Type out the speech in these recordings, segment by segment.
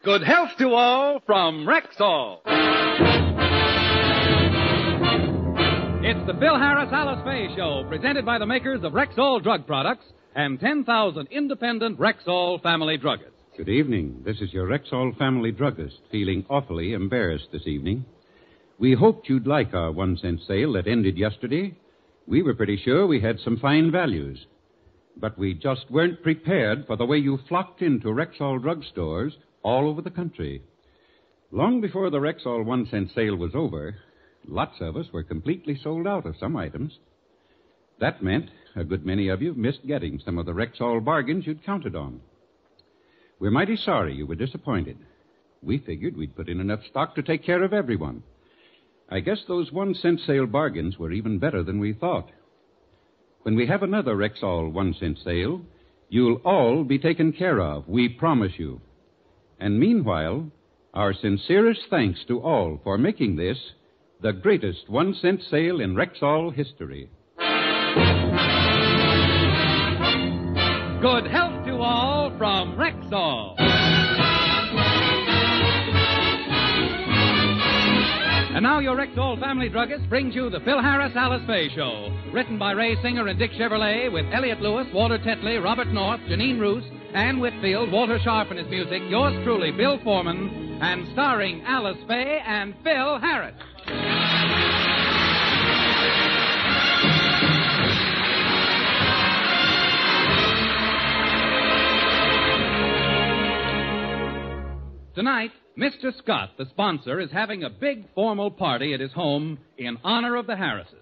Good health to all from Rexall. It's the Phil Harris Alice Faye Show, presented by the makers of Rexall drug products and 10,000 independent Rexall family druggists. Good evening. This is your Rexall family druggist, feeling awfully embarrassed this evening. We hoped you'd like our 1-cent sale that ended yesterday. We were pretty sure we had some fine values. But we just weren't prepared for the way you flocked into Rexall drugstores all over the country. Long before the Rexall 1-cent sale was over, lots of us were completely sold out of some items. That meant a good many of you missed getting some of the Rexall bargains you'd counted on. We're mighty sorry you were disappointed. We figured we'd put in enough stock to take care of everyone. I guess those 1-cent sale bargains were even better than we thought. When we have another Rexall 1-cent sale, you'll all be taken care of, we promise you. And meanwhile, our sincerest thanks to all for making this the greatest 1-cent sale in Rexall history. Good health to all from Rexall. And now your Rexall family druggist brings you the Phil Harris Alice Faye Show. Written by Ray Singer and Dick Chevrolet, with Elliot Lewis, Walter Tetley, Robert North, Janine Roos, Ann Whitfield, Walter Sharp and his music, yours truly, Bill Foreman, and starring Alice Faye and Phil Harris. Tonight, Mr. Scott, the sponsor, is having a big formal party at his home in honor of the Harrises.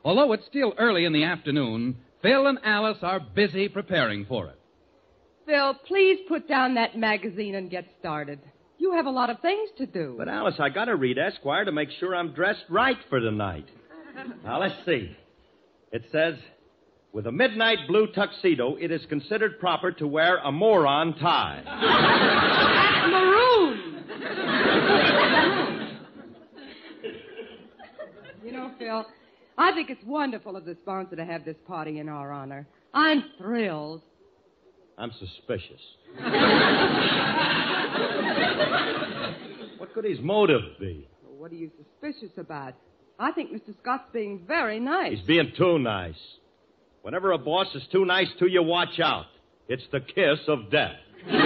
Although it's still early in the afternoon, Phil and Alice are busy preparing for it. Phil, please put down that magazine and get started. You have a lot of things to do. But, Alice, I got to read Esquire to make sure I'm dressed right for tonight. Now, let's see. It says, with a midnight blue tuxedo, it is considered proper to wear a moron tie. That's maroon. You know, Phil, I think it's wonderful of the sponsor to have this party in our honor. I'm thrilled. I'm suspicious. What could his motive be? Well, what are you suspicious about? I think Mr. Scott's being very nice. He's being too nice. Whenever a boss is too nice to you, watch out. It's the kiss of death. You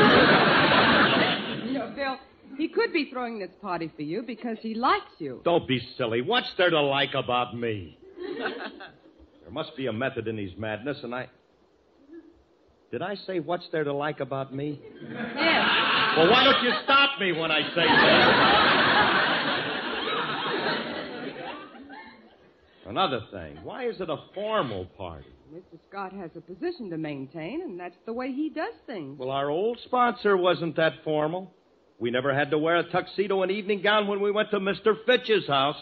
know, Phil, he could be throwing this party for you because he likes you. Don't be silly. What's there to like about me? There must be a method in his madness, and Did I say what's there to like about me? Yes. Well, why don't you stop me when I say that? Another thing, why is it a formal party? Mr. Scott has a position to maintain, and that's the way he does things. Well, our old sponsor wasn't that formal. We never had to wear a tuxedo and evening gown when we went to Mr. Fitch's house.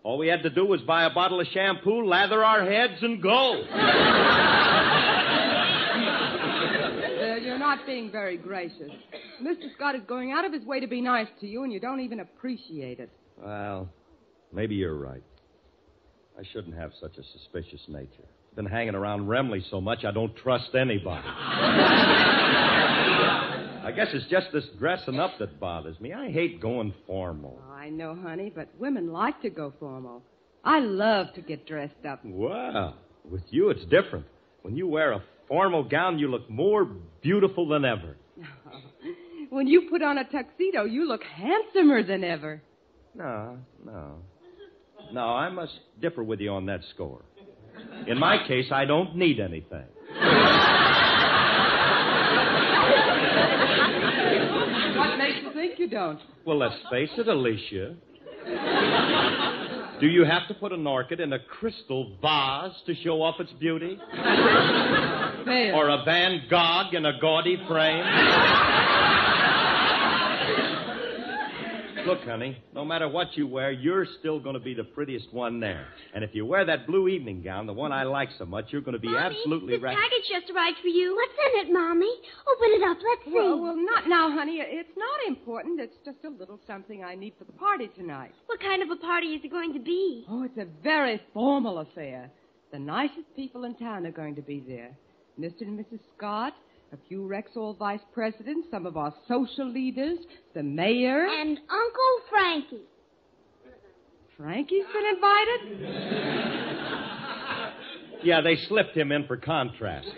All we had to do was buy a bottle of shampoo, lather our heads, and go. You're not being very gracious. Mr. Scott is going out of his way to be nice to you, and you don't even appreciate it. Well, maybe you're right. I shouldn't have such a suspicious nature. I've been hanging around Remley so much I don't trust anybody. I guess it's just this dressing up that bothers me. I hate going formal. Oh, I know, honey, but women like to go formal. I love to get dressed up. Well, with you it's different. When you wear a formal gown, you look more beautiful than ever. When you put on a tuxedo, you look handsomer than ever. No, I must differ with you on that score. In my case, I don't need anything. What makes you think you don't? Well, let's face it, Alicia. Do you have to put an orchid in a crystal vase to show off its beauty? Faye. Or a Van Gogh in a gaudy frame? Look, honey, no matter what you wear, you're still going to be the prettiest one there. And if you wear that blue evening gown, the one I like so much, you're going to be Mommy, absolutely this right. package just arrived for you. What's in it, Mommy? Open it up. Let's see. Well, not now, honey. It's not important. It's just a little something I need for the party tonight. What kind of a party is it going to be? Oh, it's a very formal affair. The nicest people in town are going to be there. Mr. and Mrs. Scott, a few Rexall vice presidents, some of our social leaders, the mayor. And Uncle Frankie. Frankie's been invited? Yeah, they slipped him in for contrast.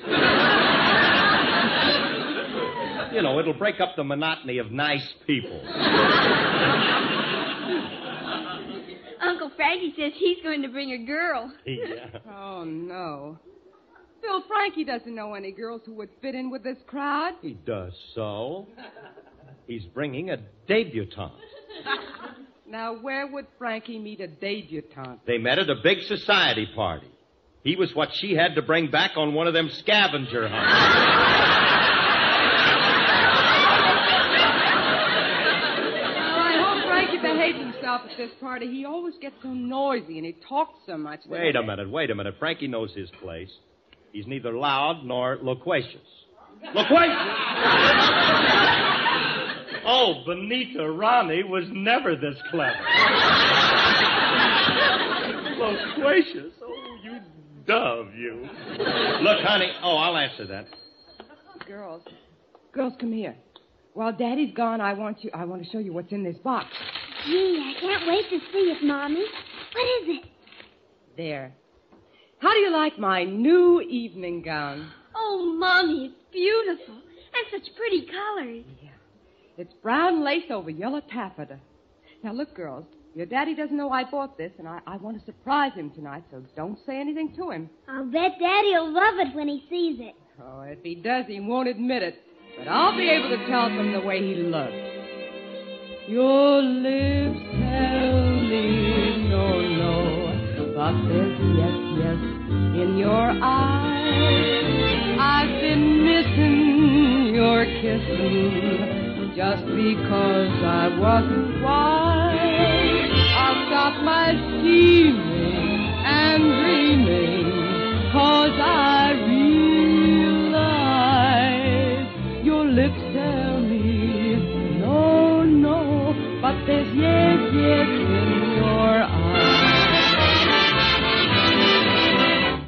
You know, it'll break up the monotony of nice people. Uncle Frankie says he's going to bring a girl. Yeah. Oh, no. Phil, Frankie doesn't know any girls who would fit in with this crowd. He does so. He's bringing a debutante. Now, where would Frankie meet a debutante? They met at a big society party. He was what she had to bring back on one of them scavenger hunts. I hope Frankie behaves himself at this party. He always gets so noisy and he talks so much. Wait a minute. Frankie knows his place. He's neither loud nor loquacious. Loquacious! Oh, Benita Ronnie was never this clever. Loquacious? Oh, you dove, you. Look, honey. Oh, I'll answer that. Girls, come here. While Daddy's gone, I want to show you what's in this box. Gee, I can't wait to see it, Mommy. What is it? There. How do you like my new evening gown? Oh, Mommy, it's beautiful. And such pretty colors. Yeah. It's brown lace over yellow taffeta. Now, look, girls, your daddy doesn't know I bought this, and I want to surprise him tonight, so don't say anything to him. I'll bet Daddy'll love it when he sees it. Oh, if he does, he won't admit it. But I'll be able to tell from the way he looks. Your lips tell me no, but there's yes in your eyes. I've been missing your kissing just because I wasn't wise. I'll stop my scheming and dreaming 'cause I realize your lips tell me no, but there's yes in your eyes.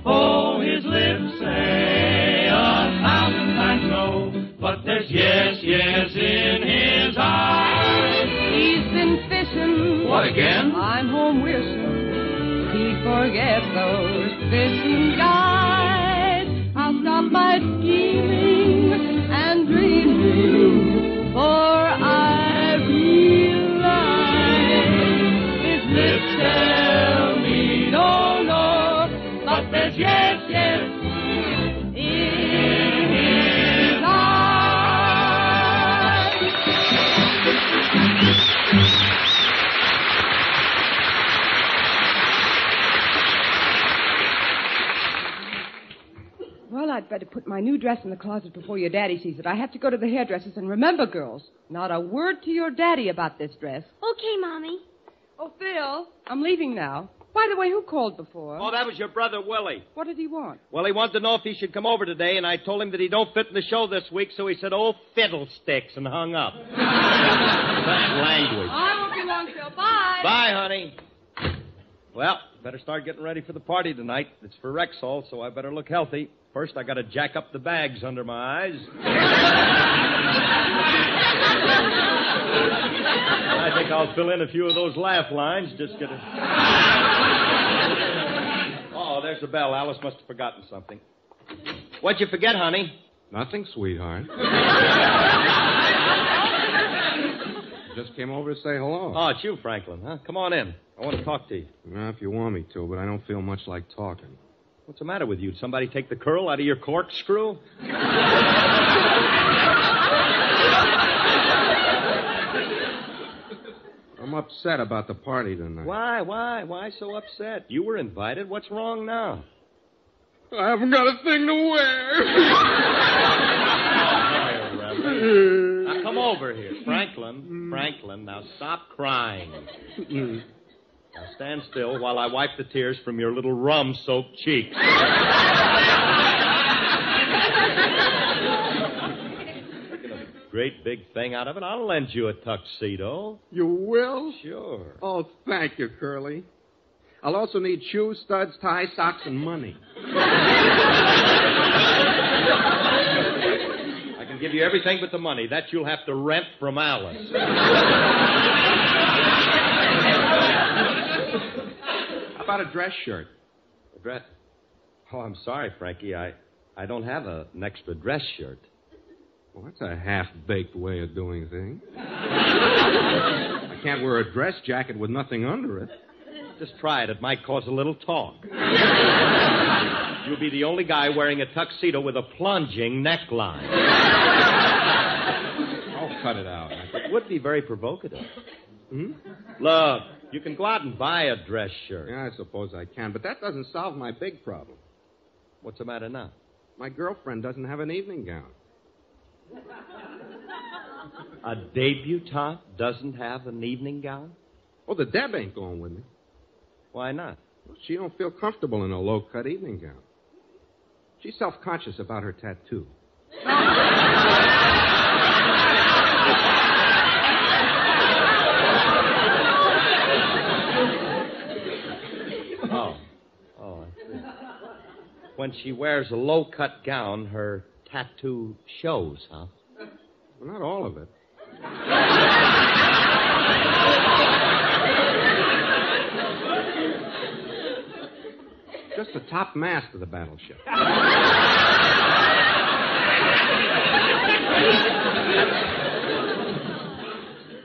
Oh, his lips say 1,000 times no, but there's yes in his eyes. He's been fishing. What again? I'm home wishing he'd forget those fishing guys. I'll stop my scheming and dreaming, for I realize his lips tell me no, but there's yes in his eyes. Well, I'd better put my new dress in the closet before your daddy sees it. I have to go to the hairdresser's, and remember, girls, not a word to your daddy about this dress. Okay, Mommy. Oh, Phil, I'm leaving now. By the way, who called before? Oh, that was your brother, Willie. What did he want? Well, he wanted to know if he should come over today, and I told him that he don't fit in the show this week, so he said, oh, fiddlesticks, and hung up. That's language. I won't be long, Phil. Bye. Bye, honey. Well, better start getting ready for the party tonight. It's for Rexall, so I better look healthy. First, I got to jack up the bags under my eyes. I think I'll fill in a few of those laugh lines. Just get a... Oh, there's the bell. Alice must have forgotten something. What'd you forget, honey? Nothing, sweetheart. Just came over to say hello. Oh, it's you, Franklin, huh? Come on in. I want to talk to you. Well, if you want me to, but I don't feel much like talking. What's the matter with you? Did somebody take the curl out of your corkscrew? I'm upset about the party tonight. Why? Why so upset? You were invited. What's wrong now? I haven't got a thing to wear. Now, come over here. Franklin, now stop crying. Now stand still while I wipe the tears from your little rum-soaked cheeks. Making a great big thing out of it. I'll lend you a tuxedo. You will? Sure. Oh, thank you, Curly. I'll also need shoes, studs, ties, socks, and money. give you everything but the money. That you'll have to rent from Alice. How about a dress shirt? A dress? Oh, I'm sorry, Frankie. I don't have an extra dress shirt. Well, that's a half-baked way of doing things. I can't wear a dress jacket with nothing under it. Just try it. It might cause a little talk. You'll be the only guy wearing a tuxedo with a plunging neckline. Oh, cut it out. It would be very provocative. Hmm? Look, you can go out and buy a dress shirt. Yeah, I suppose I can, but that doesn't solve my big problem. What's the matter now? My girlfriend doesn't have an evening gown. A debutante doesn't have an evening gown? Oh, the Deb ain't going with me. Why not? Well, she don't feel comfortable in a low-cut evening gown. She's self-conscious about her tattoo. Oh, I see. When she wears a low-cut gown, her tattoo shows, huh? Well, not all of it. Just the top mast of the battleship.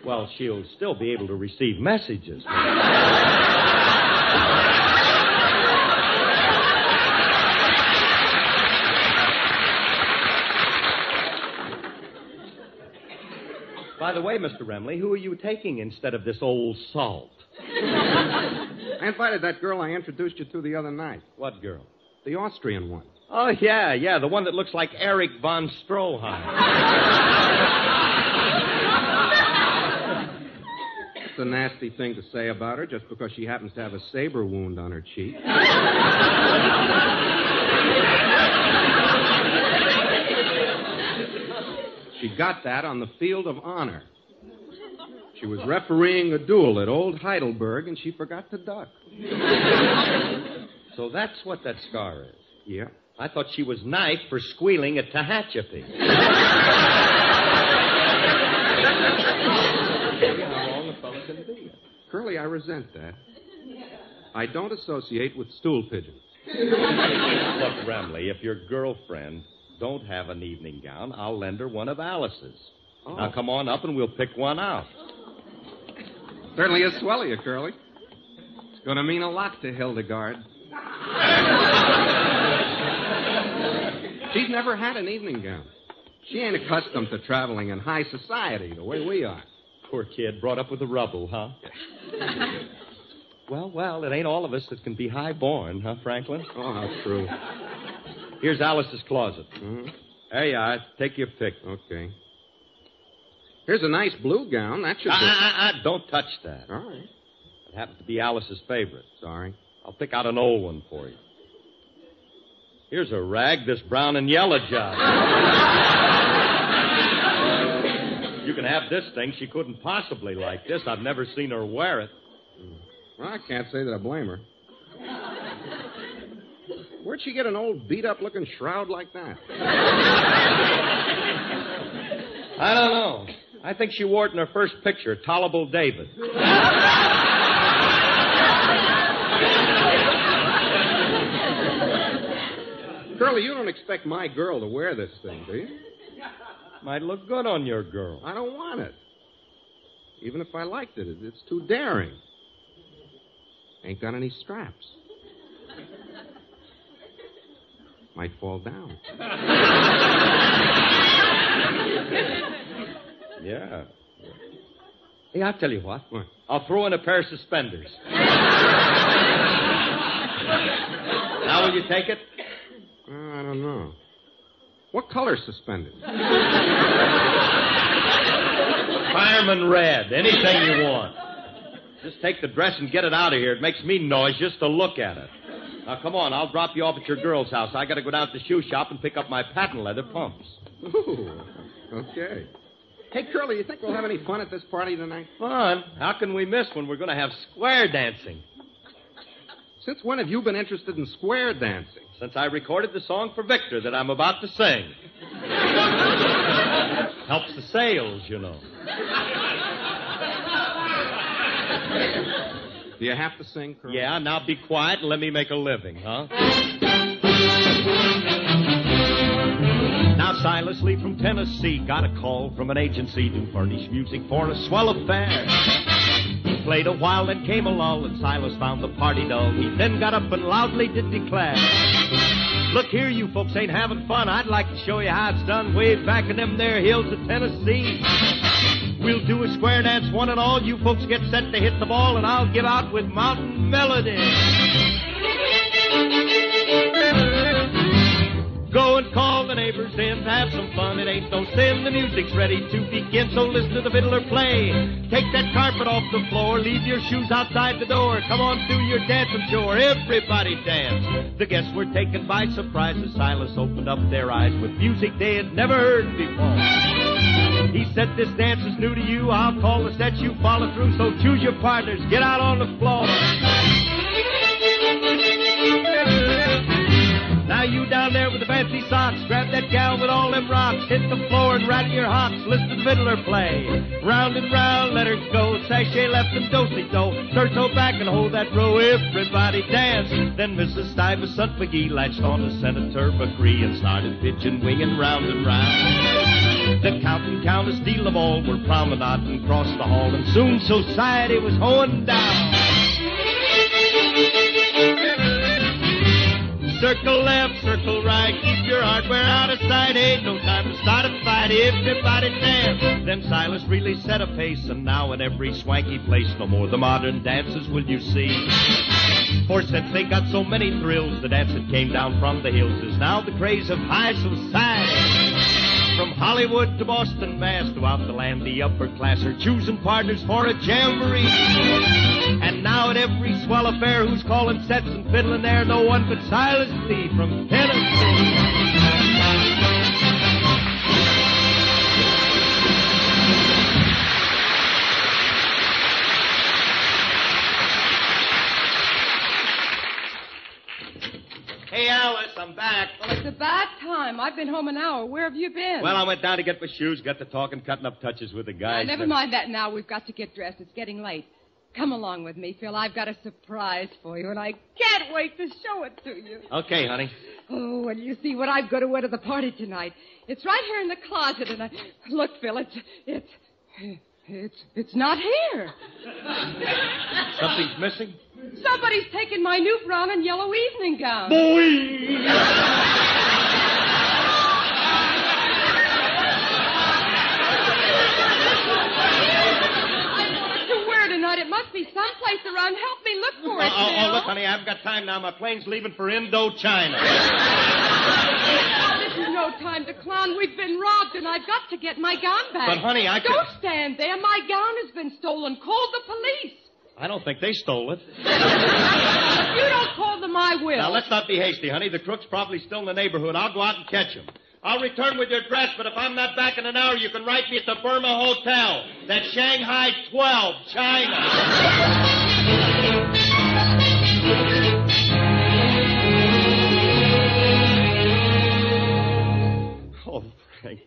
Well, she'll still be able to receive messages. By the way, Mr. Remley, who are you taking instead of this old salt? I invited that girl I introduced you to the other night. What girl? The Austrian one. Oh, yeah, the one that looks like Erich von Stroheim. It's a nasty thing to say about her just because she happens to have a saber wound on her cheek. She got that on the field of honor. She was refereeing a duel at Old Heidelberg, and she forgot to duck. So that's what that scar is. Yeah. I thought she was knifed for squealing at Tehachapi. How wrong a fellow can be. Curly, I resent that. I don't associate with stool pigeons. Look, Remley, if your girlfriend don't have an evening gown, I'll lend her one of Alice's. Oh. Now, come on up and we'll pick one out. Certainly is swell of you, Curly. It's going to mean a lot to Hildegard. She's never had an evening gown. She ain't accustomed to traveling in high society the way we are. Poor kid, brought up with the rubble, huh? Well, it ain't all of us that can be high-born, huh, Franklin? Oh, how true. Here's Alice's closet. Mm-hmm. There you are. Take your pick. Okay. Here's a nice blue gown. That should be... Don't touch that. All right. It happens to be Alice's favorite. Sorry. I'll pick out an old one for you. Here's a rag, this brown and yellow job. You can have this thing. She couldn't possibly like this. I've never seen her wear it. Well, I can't say that I blame her. Where'd she get an old beat-up-looking shroud like that? I don't know. I think she wore it in her first picture, Tolerable David. Curly, you don't expect my girl to wear this thing, do you? Might look good on your girl. I don't want it. Even if I liked it, it's too daring. Ain't got any straps. Might fall down. Yeah. Hey, I'll tell you what. What? I'll throw in a pair of suspenders. Now will you take it? I don't know. What color suspenders? Fireman red. Anything you want. Just take the dress and get it out of here. It makes me nauseous to look at it. Now, come on. I'll drop you off at your girl's house. I got to go down to the shoe shop and pick up my patent leather pumps. Ooh, okay. Hey, Curly, you think we'll have any fun at this party tonight? Fun? How can we miss when we're going to have square dancing? Since when have you been interested in square dancing? Since I recorded the song for Victor that I'm about to sing. Helps the sales, you know. Do you have to sing, Curly? Yeah, now be quiet and let me make a living, huh? Now, Silas Lee from Tennessee got a call from an agency to furnish music for a swell affair. He played a while, then came a lull, and Silas found the party dull. He then got up and loudly did declare, look here, you folks ain't having fun. I'd like to show you how it's done way back in them there hills of Tennessee. We'll do a square dance, one and all. You folks get set to hit the ball, and I'll give out with mountain melody. Go and call the neighbors in to have some fun. It ain't no sin. The music's ready to begin, so listen to the fiddler play. Take that carpet off the floor. Leave your shoes outside the door. Come on, do your dancing chore. Everybody dance. The guests were taken by surprise as Silas opened up their eyes with music they had never heard before. He said, this dance is new to you. I'll call the set, you follow through. So choose your partners. Get out on the floor. Now you down there with the fancy socks, grab that gal with all them rocks, hit the floor and rattle your hops, listen to the fiddler play. Round and round, let her go, sashay left and do-si-do, turtle back and hold that row, everybody dance. Then Mrs. Stuyvesant McGee latched on to Senator McCree and started pitching, winging round and round. The Count and Countess de la Mole were promenading across the hall, and soon society was hoeing down. Circle left, circle right, keep your hardware out of sight. Ain't no time to start a fight, everybody dance. Then Silas really set a pace, and now in every swanky place, no more the modern dances will you see. For since they got so many thrills, the dance that came down from the hills is now the craze of high society. From Hollywood to Boston, Mass, throughout the land, the upper class are choosing partners for a jamboree. And now at every swell affair, who's calling sets and fiddling there? No one but Silas Lee from Tennessee. Hey, Alice, I'm back. Well, it's about time. I've been home an hour. Where have you been? Well, I went down to get my shoes, got to talking, cutting up touches with the guys. Never mind that now. We've got to get dressed. It's getting late. Come along with me, Phil. I've got a surprise for you, and I can't wait to show it to you. Okay, honey. Oh, well, you see what I've got to wear to the party tonight. It's right here in the closet, and look, Phil, it's not here. Something's missing? Somebody's taken my new brown and yellow evening gown. Boy! It must be someplace around. Help me look for it, Phil. Oh, look, honey, I haven't got time now. My plane's leaving for Indochina. Oh, this is no time to clown. We've been robbed, and I've got to get my gown back. But, honey, Don't stand there. My gown has been stolen. Call the police. I don't think they stole it. If you don't call them, I will. Now, let's not be hasty, honey. The crook's probably still in the neighborhood. I'll go out and catch him. I'll return with your dress, but if I'm not back in an hour, you can write me at the Burma Hotel. That's Shanghai 12, China. Oh, Frank.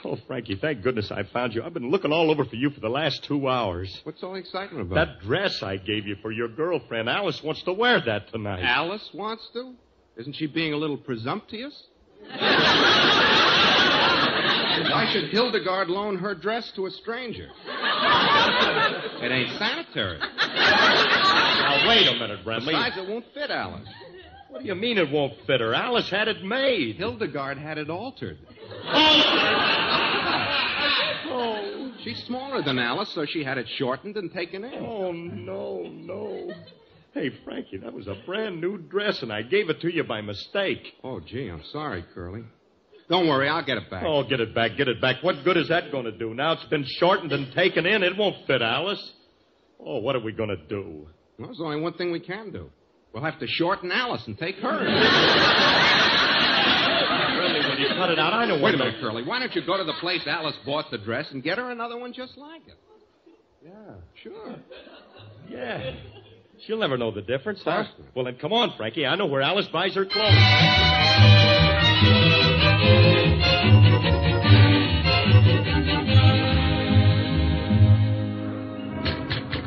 Oh, Frankie, thank goodness I found you. I've been looking all over for you for the last 2 hours. What's all excitement about? That dress I gave you for your girlfriend. Alice wants to wear that tonight. Alice wants to? Isn't she being a little presumptuous? Why should Hildegard loan her dress to a stranger? It ain't sanitary. Now, wait a minute, Brentley. Besides, it won't fit Alice. What do you mean it won't fit her? Alice had it made. Hildegard had it altered. Oh. She's smaller than Alice, so she had it shortened and taken in. Oh, no. Hey, Frankie, that was a brand new dress, and I gave it to you by mistake. Oh, gee, I'm sorry, Curly. Don't worry, I'll get it back. Oh, get it back. What good is that going to do? Now it's been shortened and taken in. It won't fit Alice. Oh, what are we going to do? Well, there's only one thing we can do. We'll have to shorten Alice and take her. Really, when you cut it out, I know Wait a minute, Curly. Why don't you go to the place Alice bought the dress and get her another one just like it? Yeah. Sure. Yeah. She'll never know the difference, huh? Huh? Well, then come on, Frankie. I know where Alice buys her clothes.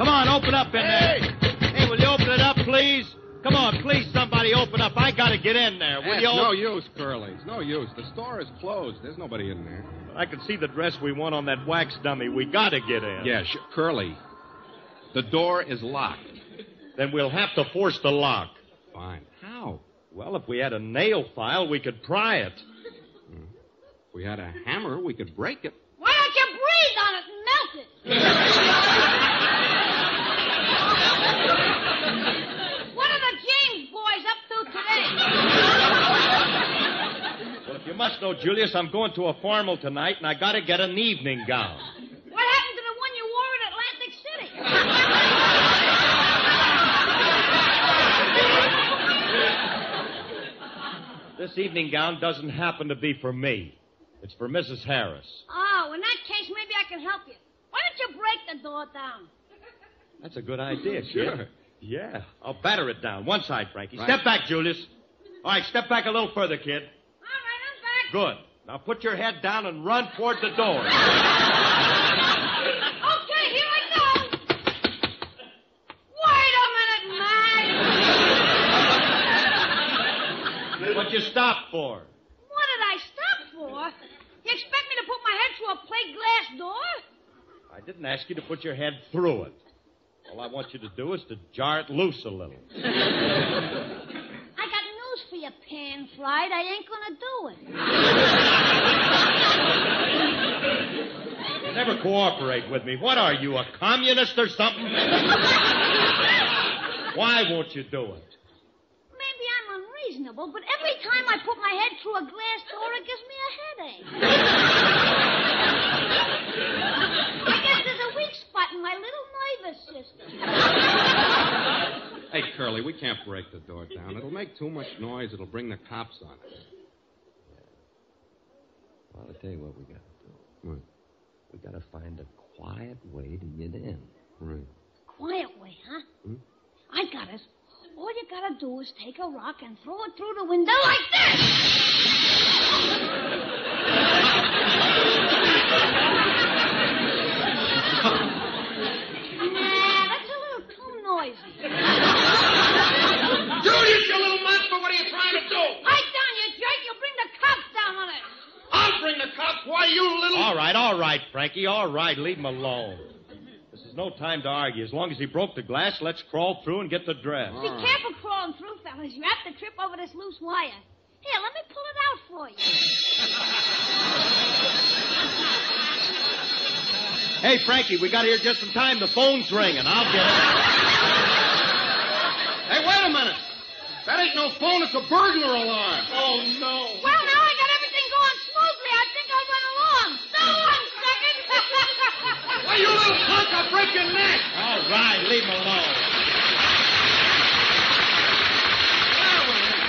Come on, open up in there. Hey, will you open it up, please? Come on, please, somebody open up. I gotta get in there. Will It's you? no use, Curly. It's no use. The store is closed. There's nobody in there. I can see the dress we want on that wax dummy. We gotta get in. Yeah, Curly. The door is locked. Then we'll have to force the lock. Fine. How? Well, if we had a nail file, we could pry it. If we had a hammer, we could break it. Why don't you breathe on it and melt it? What are the James boys up to today? Well, if you must know, Julius, I'm going to a formal tonight, and I gotta get an evening gown. What happened to the one you wore in Atlantic City? This evening gown doesn't happen to be for me. It's for Mrs. Harris. Oh, in that case, maybe I can help you. Why don't you break the door down? That's a good idea, Sure. kid. Yeah, I'll batter it down. One side, Frankie. Right. Step back, Julius. All right, step back a little further, kid. All right, I'm back. Good. Now put your head down and run toward the door. Okay, here I go. Wait a minute, man. What you stopped for? What did I stop for? You expect me to put my head through a plate glass door? I didn't ask you to put your head through it. All I want you to do is to jar it loose a little. I got news for you, Pan Fried. I ain't gonna do it. You never cooperate with me. What are you, a communist or something? Why won't you do it? Maybe I'm unreasonable, but every time I put my head through a glass door, it gives me a headache. I guess there's a weak spot in my little nervous system. Hey, Curly, we can't break the door down. It'll make too much noise. It'll bring the cops on us. Well, I'll tell you what we got to do. Right. We got to find a quiet way to get in. Right. Quiet way, huh? I got it. All you gotta do is take a rock and throw it through the window like this. Nah, that's a little too noisy. Julius, you little monster, what are you trying to do? Pipe down, you jerk. You'll bring the cops down on it. I'll bring the cops. Why, you little... All right, Frankie. All right, leave him alone. This is no time to argue. As long as he broke the glass, let's crawl through and get the dress. Be careful crawling through, fellas. You're apt to trip over this loose wire. Here, let me pull it out for you. Hey, Frankie, we got here just in time. The phone's ringing. I'll get it. Hey, wait a minute. That ain't no phone. It's a burglar alarm. Oh, no. Well, now I got everything going smoothly. I think I'll run along. So, 1 second. Hey, you little punk, I'll break your neck. All right, leave him alone.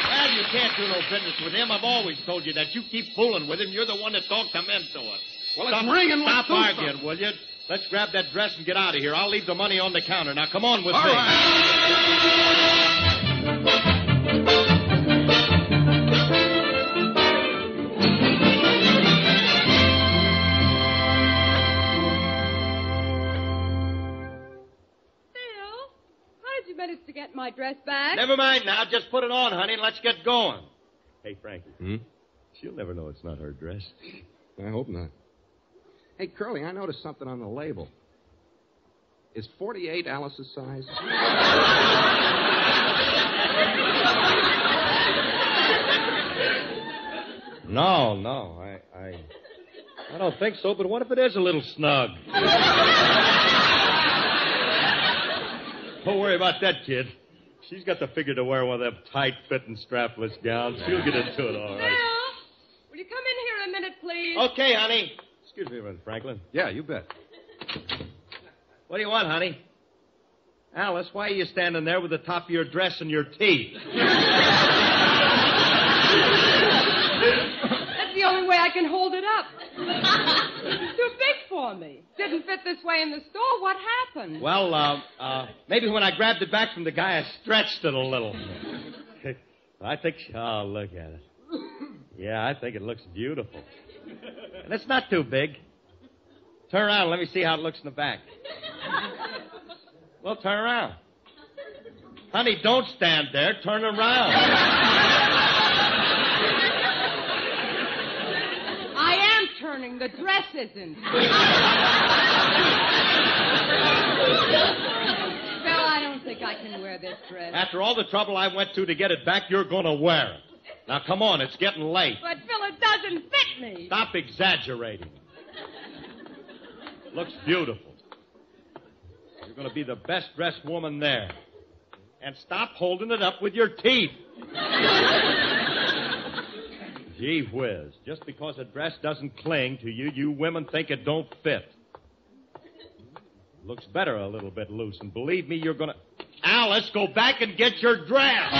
Well, you can't do no business with him. I've always told you that. You keep fooling with him. You're the one that talked him into it. Well, it's ringing. Stop Let's do arguing, something. will you? Let's grab that dress and get out of here. I'll leave the money on the counter. Now, come on with me. All right. You managed to get my dress back? Never mind now. Just put it on, honey, and let's get going. Hey, Frankie. She'll never know it's not her dress. I hope not. Hey, Curly, I noticed something on the label. Is 48 Alice's size? No. I don't think so, but what if it is a little snug? Don't worry about that, kid. She's got the figure to wear one of them tight-fitting, strapless gowns. She'll get into it all right. Bill, will you come in here a minute, please? Okay, honey. Excuse me a minute, Franklin. Yeah, you bet. What do you want, honey? Alice, why are you standing there with the top of your dress in your teeth? That's the only way I can hold it up. It's too big for me. Didn't fit this way in the store. What happened? Well, maybe when I grabbed it back from the guy, I stretched it a little. I think... Oh, look at it. Yeah, I think it looks beautiful. And it's not too big. Turn around and let me see how it looks in the back. Well, turn around. Honey, don't stand there. Turn around. I am turning. The dress isn't. Phil, I don't think I can wear this dress. After all the trouble I went to get it back, you're going to wear it. Now, come on. It's getting late. But, Phil, it doesn't fit me. Stop exaggerating. Looks beautiful. You're going to be the best-dressed woman there. And stop holding it up with your teeth. Gee whiz. Just because a dress doesn't cling to you, you women think it don't fit. Looks better a little bit loose, and believe me, you're going to... Alice, go back and get your dress.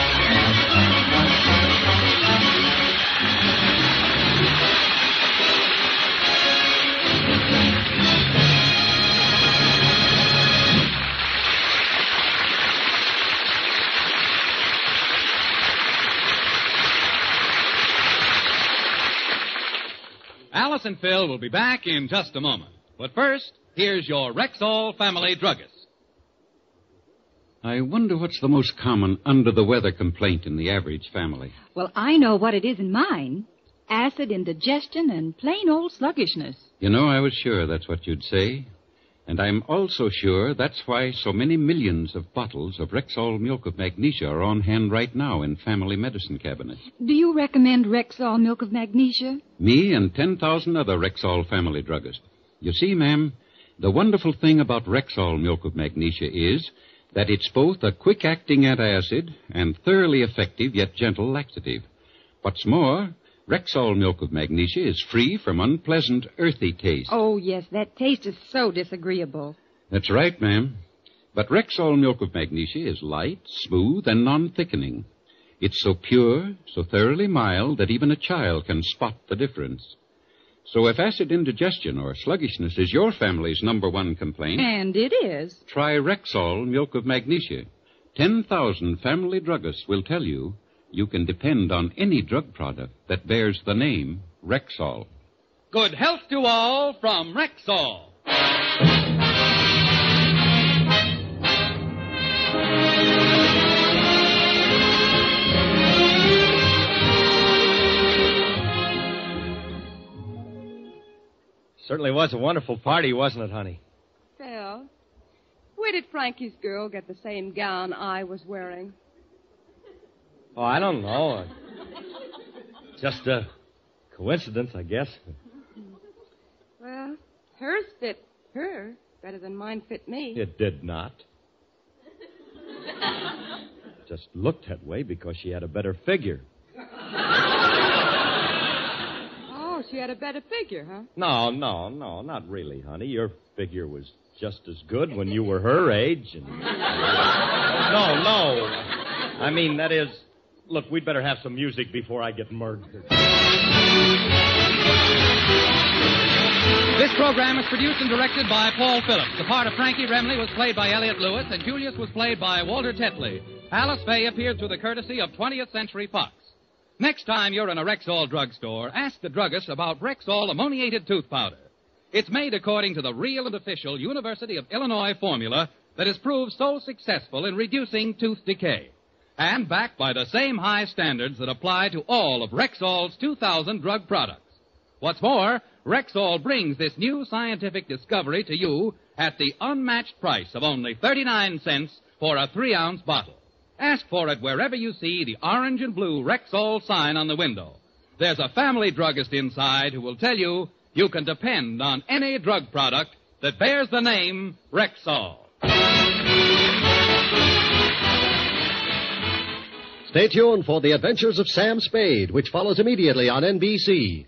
Alice and Phil will be back in just a moment. But first, here's your Rexall family druggist. I wonder what's the most common under-the-weather complaint in the average family. Well, I know what it is in mine. Acid indigestion and plain old sluggishness. You know, I was sure that's what you'd say. And I'm also sure that's why so many millions of bottles of Rexall milk of magnesia are on hand right now in family medicine cabinets. Do you recommend Rexall milk of magnesia? Me and 10,000 other Rexall family druggists. You see, ma'am, the wonderful thing about Rexall milk of magnesia is that it's both a quick-acting antacid and thoroughly effective yet gentle laxative. What's more, Rexall milk of magnesia is free from unpleasant, earthy taste. Oh, yes, that taste is so disagreeable. That's right, ma'am. But Rexall milk of magnesia is light, smooth, and non-thickening. It's so pure, so thoroughly mild that even a child can spot the difference. So if acid indigestion or sluggishness is your family's number one complaint... And it is. Try Rexall milk of magnesia. 10,000 family druggists will tell you you can depend on any drug product that bears the name Rexall. Good health to all from Rexall. Certainly was a wonderful party, wasn't it, honey? Phil, where did Frankie's girl get the same gown I was wearing? Oh, I don't know. Just a coincidence, I guess. Well, hers fit her better than mine fit me. It did not. Just looked that way because she had a better figure. Oh, she had a better figure, huh? No, not really, honey. Your figure was just as good when you were her age. And... No. I mean, that is... Look, we'd better have some music before I get murdered. This program is produced and directed by Paul Phillips. The part of Frankie Remley was played by Elliot Lewis, and Julius was played by Walter Tetley. Alice Faye appeared through the courtesy of 20th Century Fox. Next time you're in a Rexall drugstore, ask the druggist about Rexall ammoniated tooth powder. It's made according to the real and official University of Illinois formula that has proved so successful in reducing tooth decay, and backed by the same high standards that apply to all of Rexall's 2,000 drug products. What's more, Rexall brings this new scientific discovery to you at the unmatched price of only 39 cents for a 3-ounce bottle. Ask for it wherever you see the orange and blue Rexall sign on the window. There's a family druggist inside who will tell you you can depend on any drug product that bears the name Rexall. Stay tuned for The Adventures of Sam Spade, which follows immediately on NBC.